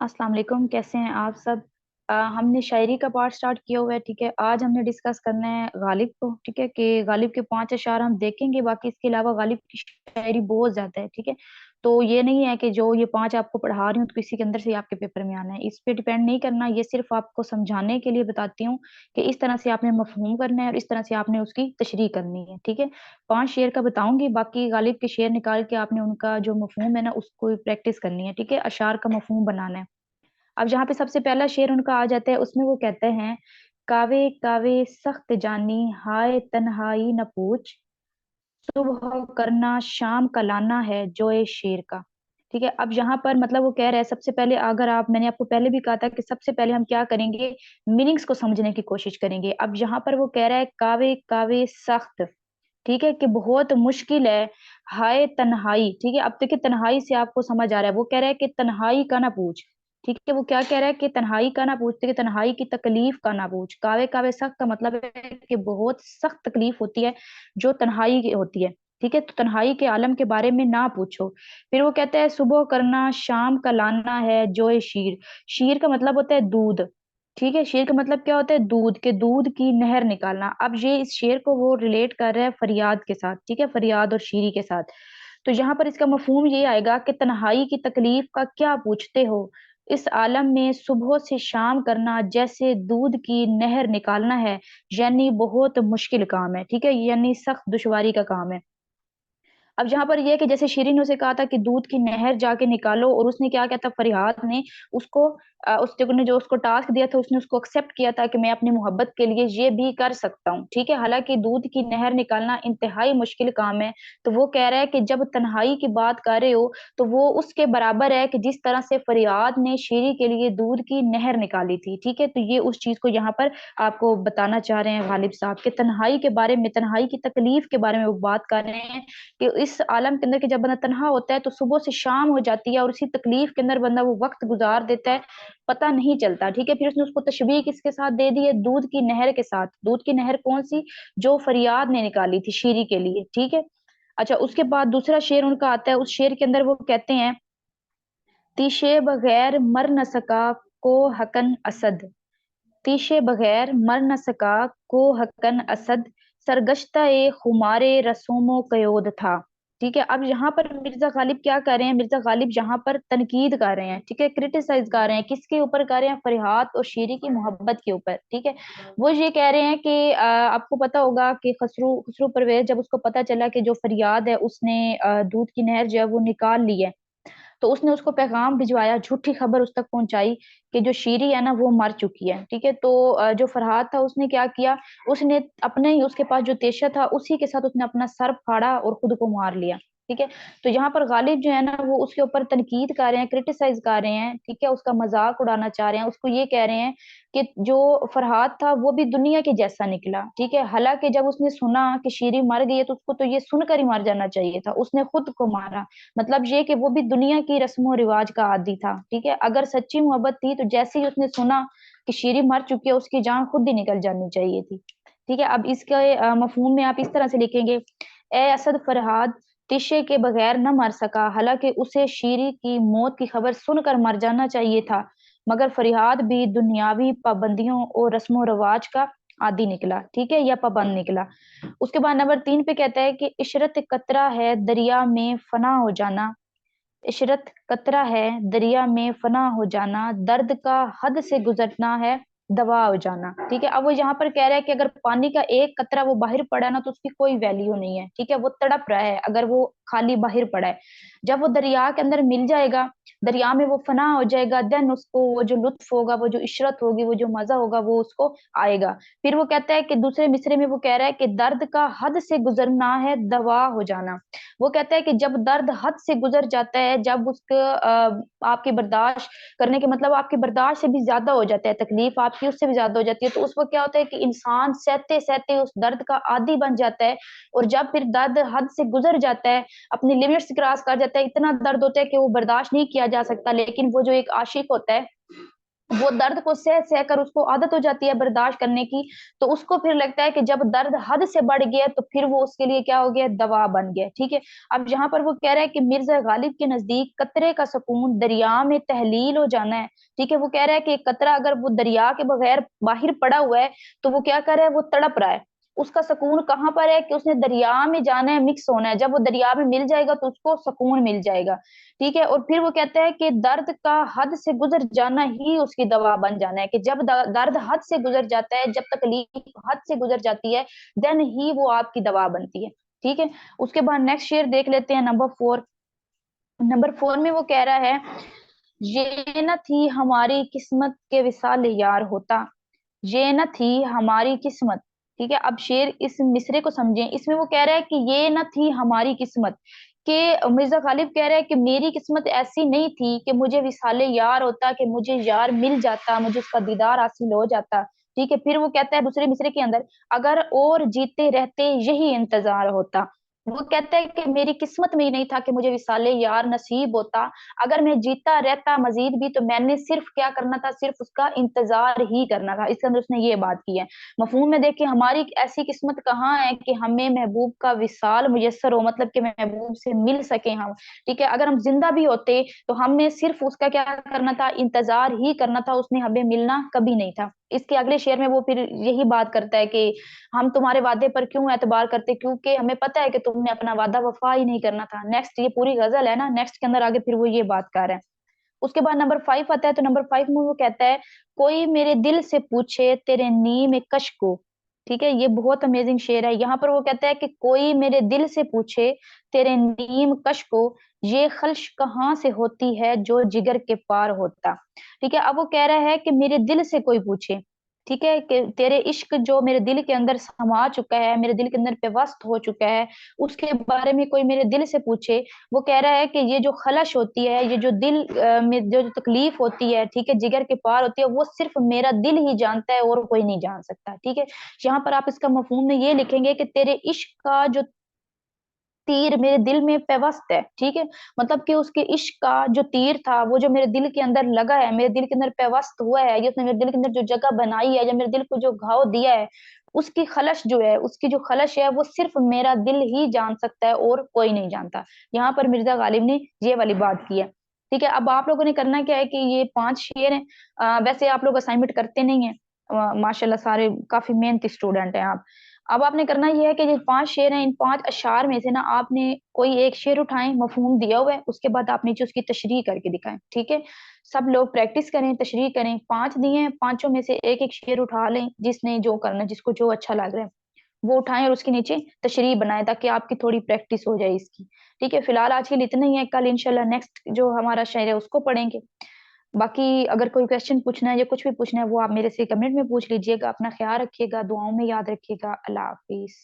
अस्सलाम वालेकुम, कैसे हैं आप सब। हमने शायरी का पार्ट स्टार्ट किया हुआ है। ठीक है, आज हमने डिस्कस करना है गालिब को। ठीक है, कि गालिब के 5 अशार हम देखेंगे, बाकी इसके अलावा गालिब की शायरी बहुत ज्यादा है। ठीक है, तो ये नहीं है कि जो ये 5 आपको पढ़ा रही हूँ तो किसी के अंदर से आपके पेपर में आना है, इस पे डिपेंड नहीं करना। ये सिर्फ आपको समझाने के लिए बताती हूँ कि इस तरह से आपने मफहूम करना है और इस तरह से आपने उसकी तशरीह करनी है। ठीक है, 5 शेर का बताऊंगी, बाकी गालिब के शेर निकाल के आपने उनका जो मफहूम है ना उसको प्रैक्टिस करनी है। ठीक है, अशार का मफहूम बनाना है। अब जहाँ पे सबसे पहला शेर उनका आ जाता है, उसमें वो कहते हैं, कावे कावे सख्त जानी हाय तन्हाई न पूछ, सुबह करना शाम का लाना है जोए शेर का। ठीक है, अब यहाँ पर मतलब वो कह रहे हैं, सबसे पहले अगर आप, मैंने आपको पहले भी कहा था कि सबसे पहले हम क्या करेंगे, मीनिंग्स को समझने की कोशिश करेंगे। अब यहाँ पर वो कह रहा है कावे कावे सख्त, ठीक है, कि बहुत मुश्किल है। हाय तन्हाई, ठीक है, अब देखिए तन्हाई से आपको समझ आ रहा है, वो कह रहा है कि तन्हाई का ना पूछ। ठीक है, वो क्या कह रहा है कि तन्हाई का ना पूछ, कि तन्हाई की तकलीफ का ना पूछ। कावे कावे सख्त का मतलब है कि बहुत सख्त तकलीफ होती है जो तन्हाई की होती है। ठीक है, तो तन्हाई के आलम के बारे में ना पूछो। फिर वो कहता है, सुबह करना शाम का लाना है जोए शीर। शीर का मतलब होता है दूध। ठीक है, शेर का मतलब क्या होता है, दूध के, दूध की नहर निकालना। अब ये इस शेर को वो रिलेट कर रहा है फरियाद के साथ। ठीक है, फरियाद और शीरी के साथ। तो यहाँ पर इसका मफहूम ये आएगा कि तन्हाई की तकलीफ का क्या पूछते हो, इस आलम में सुबह से शाम करना जैसे दूध की नहर निकालना है, यानी बहुत मुश्किल काम है। ठीक है, यानी सख्त दुश्वारी का काम है। अब जहां पर ये है कि जैसे शीरीन ने उसे कहा था कि दूध की नहर जाके निकालो, और उसने क्या किया था, फरियाद ने उसको उस जगह ने जो उसको टास्क दिया था, उसने उसको एक्सेप्ट किया था कि मैं अपनी मोहब्बत के लिए ये भी कर सकता हूँ। ठीक है, हालांकि दूध की नहर निकालना इंतहाई मुश्किल काम है। तो वो कह रहा है कि जब तन्हाई की बात कर रहे हो तो वो उसके बराबर है कि जिस तरह से फरियाद ने शीरी के लिए दूध की नहर निकाली थी। ठीक है, तो ये उस चीज को यहाँ पर आपको बताना चाह रहे हैं गालिब साहब, के तन्हाई के बारे में, तन्हाई की तकलीफ के बारे में वो बात कर रहे हैं, कि इस आलम के अंदर कि जब बंदा तन्हा होता है तो सुबह से शाम हो जाती है और उसी तकलीफ के अंदर बंदा वो वक्त गुजार देता है, पता नहीं चलता। ठीक है, फिर उसने उसको तशबीह किसके साथ दे दी है, दूध की नहर के साथ। दूध की नहर कौन सी, जो फरियाद ने निकाली थी शीरी के लिए। ठीक है, अच्छा, उसके बाद दूसरा शेर उनका आता है। उस शेर के अंदर वो कहते हैं, तीशे बगैर मर न सका को हकन असद, तीशे बगैर मर न सका को हकन असद, सरगश्ता ए खुमारे रसूमो कयोद था। ठीक है, अब यहाँ पर मिर्जा गालिब क्या कर रहे हैं, मिर्जा गालिब यहाँ पर तनकीद कर रहे हैं। ठीक है, क्रिटिसाइज कर रहे हैं, किसके ऊपर कर रहे हैं, फरिहाद और शीरी की मोहब्बत के ऊपर। ठीक है, वो ये कह रहे हैं कि आपको पता होगा कि खसरू खसरू परवेज, जब उसको पता चला कि जो फरियाद है उसने दूध की नहर जो है वो निकाल ली है, तो उसने उसको पैगाम भिजवाया, झूठी खबर उस तक पहुंचाई कि जो शीरी है ना वो मर चुकी है। ठीक है, तो जो फरहाद था उसने क्या किया, उसने अपने ही, उसके पास जो तेशा था उसी के साथ उसने अपना सर फाड़ा और खुद को मार लिया। ठीक है, तो यहाँ पर गालिब जो है ना वो उसके ऊपर तनकीद कर रहे हैं, क्रिटिसाइज कर रहे हैं। ठीक है, उसका मजाक उड़ाना चाह रहे हैं, उसको ये कह रहे हैं कि जो फरहाद था वो भी दुनिया के जैसा निकला। ठीक है, हालांकि जब उसने सुना कि शीरी मर गई है तो उसको तो ये सुनकर ही मर जाना चाहिए था, उसने खुद को मारा। मतलब ये कि वो भी दुनिया की रस्मों रिवाज का आदी था। ठीक है, अगर सच्ची मोहब्बत थी तो जैसे ही उसने सुना कि शीरी मर चुकी है, उसकी जान खुद ही निकल जानी चाहिए थी। ठीक है, अब इसके मफहूम में आप इस तरह से लिखेंगे, ए असद फरहाद तिशे के बगैर न मर सका, हालांकि उसे शीरी की मौत की खबर सुनकर मर जाना चाहिए था, मगर फरियाद भी दुनियावी पाबंदियों और रस्मों रिवाज का आदी निकला। ठीक है, या पाबंद निकला। उसके बाद नंबर 3 पे कहता है कि इशरत कतरा है दरिया में फना हो जाना, इशरत कतरा है दरिया में फना हो जाना, दर्द का हद से गुजरना है दवा हो जाना। ठीक है, अब वो यहाँ पर कह रहा है कि अगर पानी का एक कतरा वो बाहर पड़ा ना तो उसकी कोई वैल्यू नहीं है। ठीक है, वो तड़प रहा है अगर वो खाली बाहर पड़ा है, जब वो दरिया के अंदर मिल जाएगा, दरिया में वो फना हो जाएगा, देन उसको वो जो लुत्फ होगा, वो जो इशरत होगी, वो जो मजा होगा वो उसको आएगा। फिर वो कहता है कि दूसरे मिसरे में वो कह रहा है कि दर्द का हद से गुजरना है दवा हो जाना। वो कहता है कि जब दर्द हद से गुजर जाता है, जब उसके आपकी बर्दाश्त करने के, मतलब आपकी बर्दाश्त से भी ज्यादा हो जाता है, तकलीफ आपकी उससे भी ज्यादा हो जाती है, तो उस वक्त क्या होता है कि इंसान सहते सहते उस दर्द का आदी बन जाता है। और जब फिर दर्द हद से गुजर जाता है, अपनी लिमिट्स क्रॉस कर जाता है, इतना दर्द होता है कि वो बर्दाश्त नहीं किया जा सकता, लेकिन वो जो एक आशिक होता है वो दर्द को सह सह कर उसको आदत हो जाती है बर्दाश्त करने की। तो उसको फिर लगता है कि जब दर्द हद से बढ़ गया तो फिर वो उसके लिए क्या हो गया, दवा बन गया। ठीक है। अब जहां पर वो कह रहा है कि मिर्जा गालिब के नजदीक कतरे का सुकून दरिया में तहलील हो जाना है। ठीक है। वो कह रहा है कि एक कतरा अगर वो दरिया के बगैर बाहर पड़ा हुआ है तो वो क्या कर रहा है, वो तड़प रहा है। उसका सुकून कहाँ पर है कि उसने दरिया में जाना है, मिक्स होना है। जब वो दरिया में मिल जाएगा तो उसको सुकून मिल जाएगा। ठीक है। और फिर वो कहता है कि दर्द का हद से गुजर जाना ही उसकी दवा बन जाना है, कि जब दर्द हद से गुजर जाता है, जब तकलीफ हद से गुजर जाती है, देन ही वो आपकी दवा बनती है। ठीक है। उसके बाद नेक्स्ट शेर देख लेते हैं, नंबर 4। नंबर 4 में वो कह रहा है, ये न थी हमारी किस्मत के विसाल यार होता, ये न थी हमारी किस्मत। ठीक है। अब शेर इस मिसरे को समझें। इसमें वो कह रहा है कि ये न थी हमारी किस्मत, कि मिर्जा गालिब कह रहा है कि मेरी किस्मत ऐसी नहीं थी कि मुझे विसाले यार होता, कि मुझे यार मिल जाता, मुझे उसका दीदार हासिल हो जाता। ठीक है। फिर वो कहता है दूसरे मिसरे के अंदर, अगर और जीते रहते यही इंतजार होता। वो कहता है कि मेरी किस्मत में ही नहीं था कि मुझे विसाले यार नसीब होता। अगर मैं जीता रहता मजीद भी तो मैंने सिर्फ क्या करना था, सिर्फ उसका इंतजार ही करना था। इसके अंदर उसने ये बात की है। मफहूम में देखिए, हमारी ऐसी किस्मत कहाँ है कि हमें महबूब का विसाल मुयस्सर हो, मतलब कि महबूब से मिल सके हम। ठीक है। अगर हम जिंदा भी होते तो हमने सिर्फ उसका क्या करना था, इंतजार ही करना था, उसने हमें मिलना कभी नहीं था। इसके अगले शेर में वो फिर यही बात करता है कि हम तुम्हारे वादे पर क्यों एतबार करते, क्योंकि हमें पता है कि तुमने अपना वादा वफा ही नहीं करना था। नेक्स्ट, ये पूरी गजल है ना, नेक्स्ट के अंदर आगे फिर वो ये बात कर रहे हैं। उसके बाद नंबर 5 आता है। तो नंबर 5 में वो कहता है, कोई मेरे दिल से पूछे तेरे नीम कश को। ठीक है। ये बहुत अमेजिंग शेर है। यहाँ पर वो कहता है कि कोई मेरे दिल से पूछे तेरे नीम कश को, ये खल्श कहाँ से होती है जो जिगर के पार होता। ठीक है। अब वो कह रहा है कि मेरे दिल से कोई पूछे, ठीक है, कि तेरे इश्क जो मेरे दिल के अंदर समा चुका है, मेरे दिल के अंदर पेवस्त हो चुका है, उसके बारे में कोई मेरे दिल से पूछे। वो कह रहा है कि ये जो खलश होती है, ये जो दिल में जो तकलीफ होती है, ठीक है, जिगर के पार होती है, वो सिर्फ मेरा दिल ही जानता है और कोई नहीं जान सकता। ठीक है। यहाँ पर आप इसका मफहूम में ये लिखेंगे कि तेरे इश्क का जो तीर मेरे दिल में पेवस्त है। ठीक है। मतलब कि उसके इश्क का जो तीर था, वो जो मेरे दिल के अंदर लगा है, मेरे दिल के अंदर पेवस्त हुआ है, ये उसने मेरे दिल के अंदर जो जगह बनाई है, या मेरे दिल को जो घाव दिया है, उसकी खलश जो है, उसकी जो खलश है, वो सिर्फ मेरा दिल ही जान सकता है और कोई नहीं जानता। यहाँ पर मिर्जा गालिब ने ये वाली बात की है। ठीक है। अब आप लोगों ने करना क्या है कि ये 5 शेर हैं। वैसे आप लोग असाइनमेंट करते नहीं है, माशाल्लाह सारे काफी मेहनती स्टूडेंट हैं आप। अब आपने करना ये है कि ये 5 शेर हैं, इन 5 अशआर में से ना आपने कोई एक शेर उठाएं, मफहूम दिया हुआ है, उसके बाद आप नीचे उसकी तशरीह करके दिखाएं। ठीक है। सब लोग प्रैक्टिस करें, तशरीह करें। 5 दिए हैं, पांचों में से एक एक शेर उठा लें, जिसने जो करना है, जिसको जो अच्छा लग रहा है वो उठाएं और उसके नीचे तशरीह बनाएं, ताकि आपकी थोड़ी प्रैक्टिस हो जाए इसकी। ठीक है। फिलहाल आज के लिए इतना ही है, कल इंशाल्लाह नेक्स्ट जो हमारा शेर है उसको पढ़ेंगे। बाकी अगर कोई क्वेश्चन पूछना है या कुछ भी पूछना है वो आप मेरे से कमेंट में पूछ लीजिएगा। अपना ख्याल रखिएगा, दुआओं में याद रखिएगा। अल्लाह हाफिज।